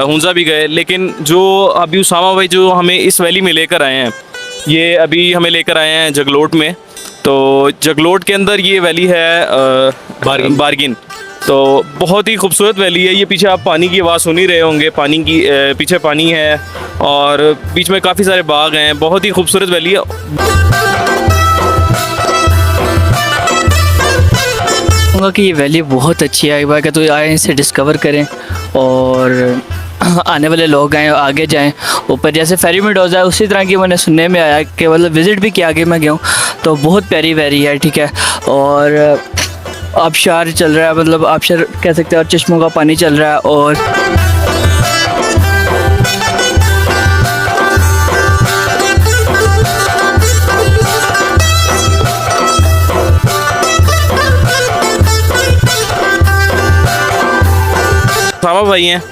हुंजा भी गए, लेकिन जो अभी उसामा भाई जो हमें इस वैली में लेकर आए हैं, ये अभी हमें लेकर आए हैं जगलोट में। तो जगलोट के अंदर ये वैली है बारगिन। तो बहुत ही खूबसूरत वैली है ये। पीछे आप पानी की आवाज़ सुन ही रहे होंगे, पानी की पीछे पानी है और बीच में काफ़ी सारे बाग हैं। बहुत ही खूबसूरत वैली है। कहूँगा कि ये वैली बहुत अच्छी है। एक बार तो आए इसे डिस्कवर करें और आने वाले लोग आएँ आगे जाएं ऊपर। जैसे फेरी मेडोज़ है उसी तरह की मैंने सुनने में आया कि मतलब विज़िट भी किया, आगे मैं गया हूँ तो बहुत प्यारी वैली है, ठीक है। और आबशार चल रहा है, मतलब आबशार कह सकते हैं, और चश्मों का पानी चल रहा है। और उसामा भाई हैं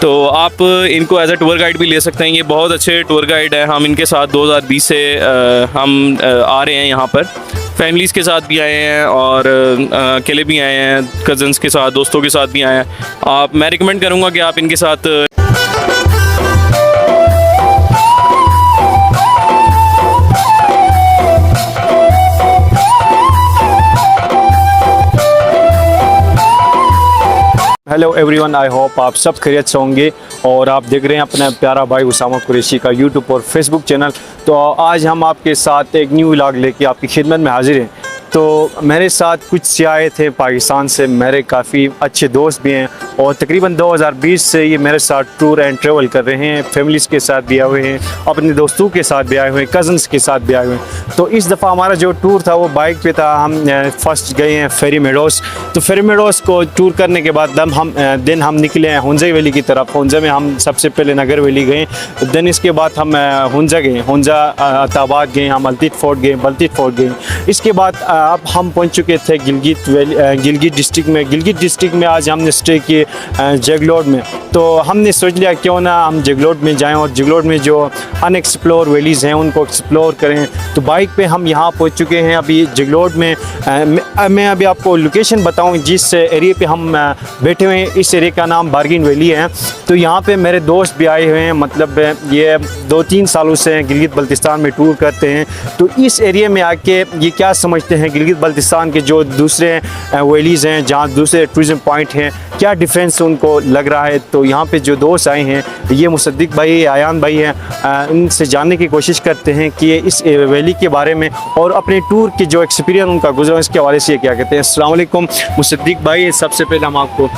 तो आप इनको एज अ टूर गाइड भी ले सकते हैं। ये बहुत अच्छे टूर गाइड हैं। हम इनके साथ 2020 से हम आ रहे हैं यहाँ पर। फैमिलीज़ के साथ भी आए हैं और अकेले भी आए हैं, कज़न्स के साथ, दोस्तों के साथ भी आए हैं। मैं रिकमेंड करूँगा कि आप इनके साथ हेलो एवरीवन, आई होप आप सब खैरियत से होंगे और आप देख रहे हैं अपना प्यारा भाई उसामा कुरैशी का यूट्यूब और फेसबुक चैनल। तो आज हम आपके साथ एक न्यू व्लॉग लेके आपकी खिदमत में हाजिर हैं। तो मेरे साथ कुछ सियाए थे पाकिस्तान से, मेरे काफ़ी अच्छे दोस्त भी हैं और तकरीबन 2020 से ये मेरे साथ टूर एंड ट्रैवल कर रहे हैं। फैमिलीज़ के साथ भी आए हुए हैं, अपने दोस्तों के साथ भी आए हुए हैं, कज़न्स के साथ भी आए हुए हैं। तो इस दफ़ा हमारा जो टूर था वो बाइक पे था। हम फर्स्ट गए हैं फेरी मेडोज़। तो फेरी मेडोज़ को टूर करने के बाद दिन हम निकले हैं हुंजा वैली की तरफ। हुंजा में हम सबसे पहले नगर वैली गए, देन इसके बाद हम हुंजा गए, हुंजा अताबाद गए, हम अल्तित फोर्ट गए, बल्तित फोर्ट गए। इसके बाद अब हम पहुंच चुके थे गिलगित डिस्ट्रिक्ट में। गिलगित डिस्ट्रिक्ट में आज हमने स्टे किए जगलोट में। तो हमने सोच लिया क्यों ना हम जगलोट में जाएं और जगलोट में जो अनएक्सप्लोर वैलीज़ हैं उनको एक्सप्लोर करें। तो बाइक पे हम यहाँ पहुँच चुके हैं अभी जगलोट में। मैं अभी आपको लोकेशन बताऊँ जिस एरिया पे हम बैठे हुए हैं। इस एरिया का नाम बारगिन वैली है। तो यहाँ पे मेरे दोस्त भी आए हुए हैं, मतलब ये 2-3 सालों से गिलगित बल्तिस्तान में टूर करते हैं। तो इस एरिया में आके ये क्या समझते हैं गिलगित बल्तिस्तान के जो दूसरे वैलीज़ हैं, जहाँ दूसरे टूरिज़म पॉइंट हैं, क्या डिफरेंस उनको लग रहा है। तो यहाँ पे जो दोस्त आए हैं, ये मुसद्दिक भाई, आयान भाई हैं, इनसे जानने की कोशिश करते हैं कि इस वैली के बारे में और अपने टूर के जो एक्सपीरियंस उनका गुजरा इसके हवाले से क्या कहते हैं। अस्सलाम वालेकुम मुसद्दिक भाई, सबसे पहले हम आपको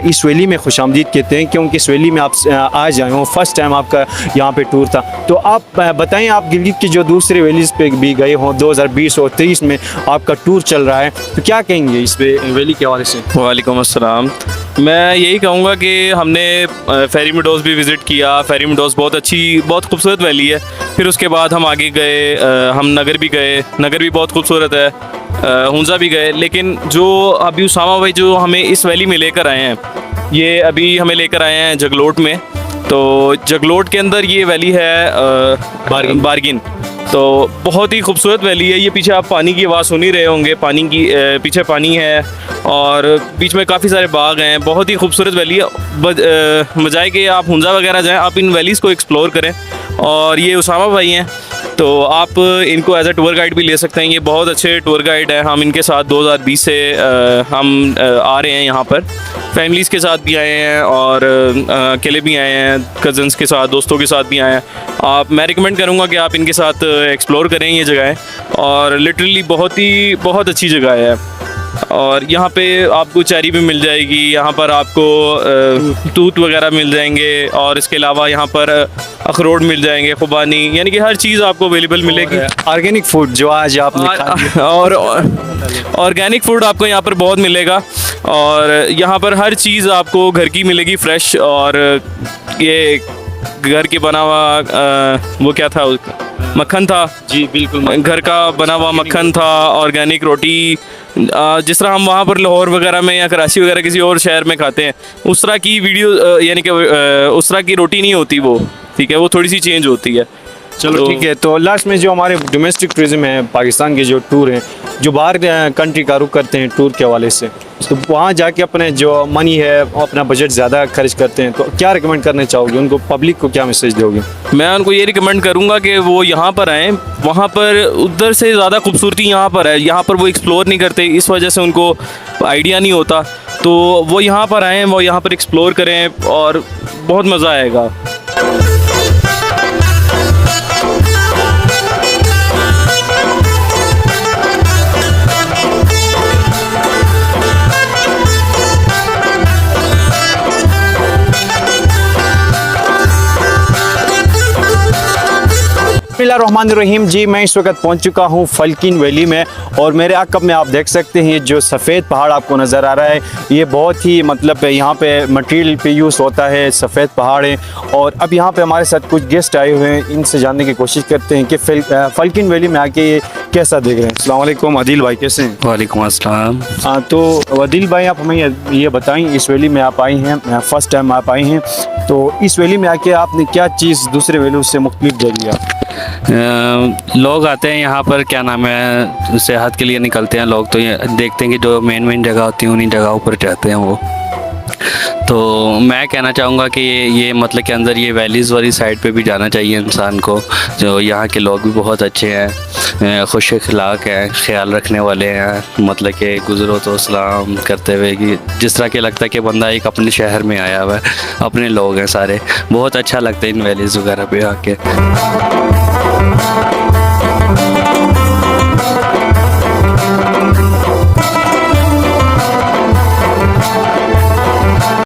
इस वैली में खुशामदीद कहते हैं क्योंकि इस वैली में आप आज आए हो, फर्स्ट टाइम आपका यहाँ पे टूर था। तो आप बताएं, आप गिलगित की जो दूसरे वैलीज़ पे भी गए हों, 2020 और 23 में आपका टूर चल रहा है, तो क्या कहेंगे इस वैली के हवाले से। वालेकुम अस्सलाम। मैं यही कहूँगा कि हमने फेरी मेडोज़ भी विज़िट किया। फेरी मेडोज़ बहुत खूबसूरत वैली है। फिर उसके बाद हम आगे गए, हम नगर भी गए, नगर भी बहुत खूबसूरत है। हुंजा भी गए, लेकिन जो अभी उसामा भाई जो हमें इस वैली में लेकर आए हैं, ये अभी हमें लेकर आए हैं जगलोट में। तो जगलोट के अंदर ये वैली है बारगिन। तो बहुत ही खूबसूरत वैली है ये। पीछे आप पानी की आवाज़ सुन ही रहे होंगे, पानी की पीछे पानी है और बीच में काफ़ी सारे बाग हैं। बहुत ही खूबसूरत वैली है। बजाय कि आप हुंजा वगैरह जाएं, आप इन वैलीज़ को एक्सप्लोर करें। और ये उसामा भाई हैं तो आप इनको एज अ टूर गाइड भी ले सकते हैं। ये बहुत अच्छे टूर गाइड हैं। हम इनके साथ 2020 से हम आ रहे हैं यहाँ पर। फैमिलीज़ के साथ भी आए हैं और अकेले भी आए हैं, कज़न्स के साथ, दोस्तों के साथ भी आए हैं। मैं रिकमेंड करूँगा कि आप इनके साथ एक्सप्लोर करें ये जगह। और लिटरली बहुत अच्छी जगह है। और यहाँ पे आपको चेरी भी मिल जाएगी, यहाँ पर आपको तूत वगैरह मिल जाएंगे और इसके अलावा यहाँ पर अखरोट मिल जाएंगे, खुबानी, यानी कि हर चीज़ आपको अवेलेबल मिलेगी। ऑर्गेनिक फूड जो आज आपने और ऑर्गेनिक फूड आपको यहाँ पर बहुत मिलेगा। और यहाँ पर हर चीज़ आपको घर की मिलेगी, फ्रेश। और ये घर के बना हुआ वो क्या था, मक्खन था जी, बिल्कुल घर का बना हुआ मक्खन था, ऑर्गेनिक रोटी। जिस तरह हम वहाँ पर लाहौर वगैरह में या कराची वगैरह किसी और शहर में खाते हैं, उस तरह की यानी कि उस तरह की रोटी नहीं होती वो, ठीक है, वो थोड़ी सी चेंज होती है। चलो ठीक है, तो लास्ट में जो हमारे डोमेस्टिक टूरिज्म है, पाकिस्तान के जो टूर हैं, जो बाहर कंट्री का रुख करते हैं टूर के हवाले से, तो वहाँ जाके अपने जो मनी है अपना बजट ज़्यादा खर्च करते हैं, तो क्या रिकमेंड करना चाहोगे उनको, पब्लिक को क्या मैसेज दोगे? मैं उनको ये रिकमेंड करूँगा कि वो यहाँ पर आएँ, वहाँ पर उधर से ज़्यादा खूबसूरती यहाँ पर है, यहाँ पर वो एक्सप्लोर नहीं करते, इस वजह से उनको आइडिया नहीं होता। तो वो यहाँ पर आएँ, वो यहाँ पर एक्सप्लोर करें और बहुत मज़ा आएगा। बिस्मिल्लाहिर्रहमानिर्रहीम जी, मैं इस वक्त पहुंच चुका हूं फल्किन वैली में और मेरे अक़ब में आप देख सकते हैं जो सफ़ेद पहाड़ आपको नज़र आ रहा है, ये बहुत ही मतलब यहाँ पे मटेरियल पे यूज़ होता है, सफ़ेद पहाड़ है। और अब यहाँ पे हमारे साथ कुछ गेस्ट आए हुए हैं, इनसे जानने की कोशिश करते हैं कि फल्किन वैली में आके ये कैसा देख रहे हैं। अस्सलाम वालेकुम अदील भाई, कैसे हैं? वालेकुम अस्सलाम। तो अदील भाई, आप हमें ये बताएं, इस वैली में आप आई हैं, फर्स्ट टाइम आप आई हैं, तो इस वैली में आके आपने क्या चीज़ दूसरे वैली से मुख्तलिफ देख लिया? लोग आते हैं यहाँ पर, क्या नाम है, सेहत के लिए निकलते हैं लोग, तो ये देखते हैं कि जो मेन जगह होती है उन्हीं जगहों पर जाते हैं वो। तो मैं कहना चाहूँगा कि ये मतलब के अंदर ये वैलीज़ वाली साइड पे भी जाना चाहिए इंसान को। जो यहाँ के लोग भी बहुत अच्छे हैं, खुश अखलाक हैं, ख्याल रखने वाले हैं, मतलब कि गुज़रो तो सलाम करते हुए कि जिस तरह के लगता है कि बंदा एक अपने शहर में आया हुआ है, अपने लोग हैं सारे, बहुत अच्छा लगता है इन वैलीज़ वगैरह पे आके।